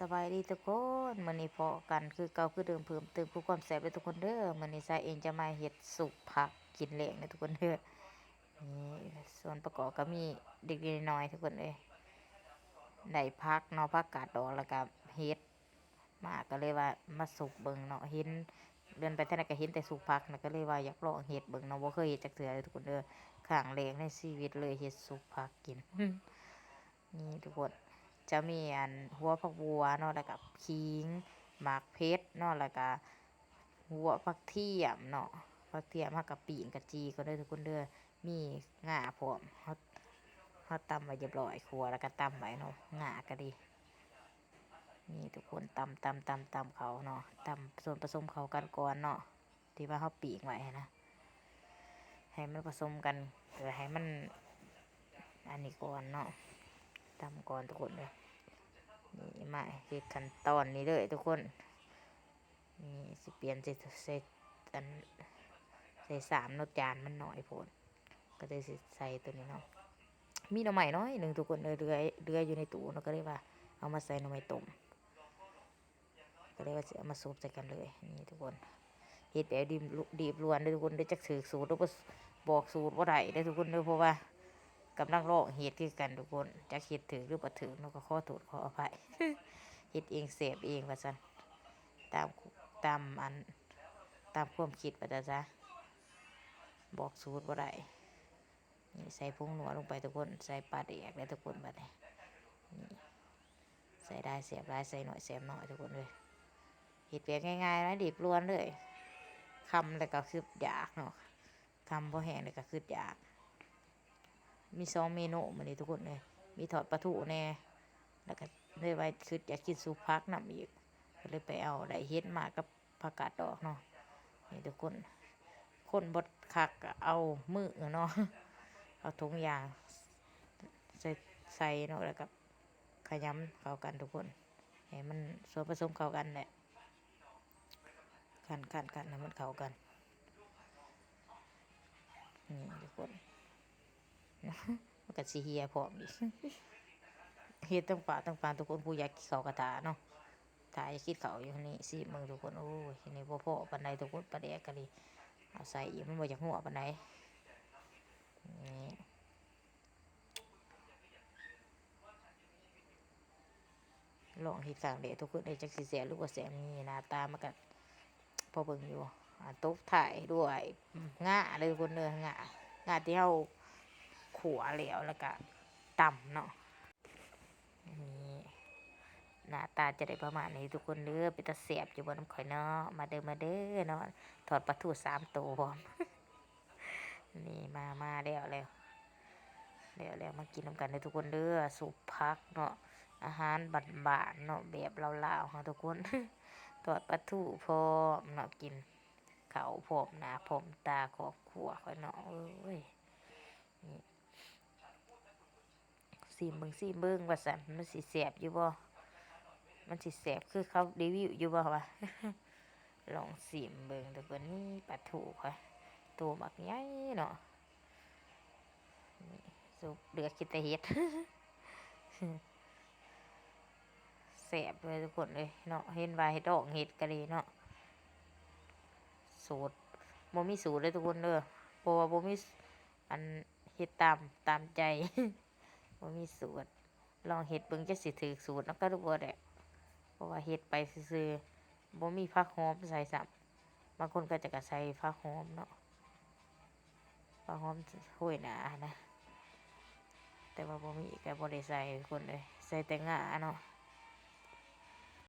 สบายดีทุกคนมื้อนี้พอกันคือเก่าคือเดิมเพิ่มเติมผู้ความแซ่บเลยทุกคนเด้อมื้อนี้ซาเองจะมาเฮ็ดสุปผักกินแล้งนะทุกคนเด้อนี่ส่วนประกอบก็มีเด็กๆน้อยๆทุกคนเอ้ยได้ผักเนาะผักกาดดองแล้วก็เฮ็ดมาก็เลยว่ามาสุกเบิ่งเนาะเห็นเดินไปเท่าใดก็เห็นแต่สุกผักน่ะก็เลยว่าอยากลองเฮ็ดเบิ่งเนาะบ่เคยเฮ็ดจักเทื่อเลยทุกคนเด้อครั้งแรกในชีวิตเลยเฮ็ดสุปผักกิน นี่ทุกคนจะมีหัวผักบัวเนาะแล้วก็ขิงหมากเพชรเนาะแล้วก็หัวผักเทียมเนาะผักเทียมมากับปีนกับจีก็ได้ทุกคนเด้อมีง่าพร้อมเขาตำไว้เรียบร้อยครัวแล้วก็ตำไว้เนาะง่าก็ดีนี่ทุกคนตำเขาเนาะตำส่วนผสมเขากันก่อนเนาะที่ว่าเขาปีกไว้นะให้มันผสมกันเพื่อให้มันอันนี้ก่อนเนาะตำก่อนทุกคนเลยนี่มาเฮ็ดขั้นตอนนี้เลยทุกคนนี่สิเปลี่ยนใส่อันใส่สามเนาะจานมันหน่อยโพดก็เลยสิใส่ตัวนี้เนาะมีหน่อไม้น้อยหนึ่งทุกคนเลยเรืออยู่ในตู้เนาะก็เลยว่าเอามาใส่หน่อไม้ต้มก็เลยว่าจะเอามาซุปใส่กันเลยนี่ทุกคนเฮ็ดแบบดีบล้วนเลยทุกคนได้จักถือสูตรแล้วก็บอกสูตรว่าไรได้ทุกคนเลยเพราะว่ากำลังลองเฮ็ดคือกันทุกคนจักเฮ็ดถือหรือบ่ถือเนาะก็ขอโทษขออภัย เฮ็ดเองเสพเองว่าซั่นตามตามอันตามความคิดว่าจะบอกสูตรบ่ได้นี่ใส่ผงนัวลงไปทุกคนใส่ปลาแดกเลยทุกคนบัดนี้นี่ใส่ได้เสียบได้ใส่หน่อยเสียบหน่อยทุกคนเลยเฮ็ดแบบง่ายๆนะดิบล้วนเลยคำแล้วก็คืออยากเนาะคำพอแห้งแล้วก็คืออยากมี2เมนูมื้อนี้ทุกคนเลยมีทอดปลาทูแน่แล้วก็เลยว่าคืออยากกินซุปผักนำอีกก็เลยไปเอาได้เฮ็ดมากับผักกาดดอกเนาะนี่ทุกคนบดคักก็เอามือเนาะเอาถุงยางใส่เนาะแล้วก็ขยำเข้ากันทุกคนให้มันส่วนผสมเข้ากันแหละกันให้มันเข้ากันนี่ทุกคน มันก็สิเฮียพร้อมอีก เฮ็ดตั้งป่าทุกคนผู้อยากกินข้าวกระทาเนาะถ้าอยากกินข้าวอยู่นี่สิมึงทุกคนโอ้ยทีนี้บ่พอปานใดทุกคนปลาแดกก็ดีเอาใส่อีกมันบ่อยากหัวปานใดนี่ลองเฮ็ดครั้งแรกทุกคนได้จักสิแซ่บหรือบ่แซ่บนี่หน้าตามันก็พอเบิ่งอยู่ตบท้ายด้วยง่าเลยทุกคนเด้อง่าที่เฮาขัวแล้วก็ตำเนาะนี่หน้าตาจะได้ประมาณนี้ทุกคนเด้อเป็นตาแซ่บอยู่บ่น้ำข่อยเนาะมาเด้อเนาะทอดปลาทู3ตัวพร้อม นี่มาแล้วมากินน้ำกันเลยทุกคนเด้อสุปผักเนาะอาหารบ้านๆเนาะแบบลาวๆค่ะทุกคน ทอดปลาทูพร้อมเนาะกินข้าวพร้อมหน้าพร้อมตาครอบครัวค่อยเนาะเอ้ยนี่ซิมเบิ่งว่าซั่นมันสิแซ่บอยู่บ่มันสิแซ่บคือเขารีวิวอยู่บ่วะ ลองซิมเบิ่งทุกคนนี่ปลาทูค่ะตัวบักใหญ่เนาะนี่สุปเหลือคิดแต่เฮ็ด แซ่บเลยทุกคนเลยเนาะเห็นว่าเฮ็ดดอกเฮ็ดก็ดีเนาะสูตรบ่มีสูตรเลยทุกคนเด้อเพราะว่าบ่มีอันเฮ็ดตามใจ บ่มีสูตรลองเฮ็ดเบิ่งจักสิถูกสูตรเนาะก็รู้บ่ได้เพราะว่าเฮ็ดไปซื่อๆบ่มีผักหอมใส่ซ้ำบางคนก็จะก็ใส่ผักหอมเนาะผักหอมโรยหน้านะแต่ว่าบ่มีก็บ่ได้ใส่ทุกคนเลยใส่แต่งาเนาะ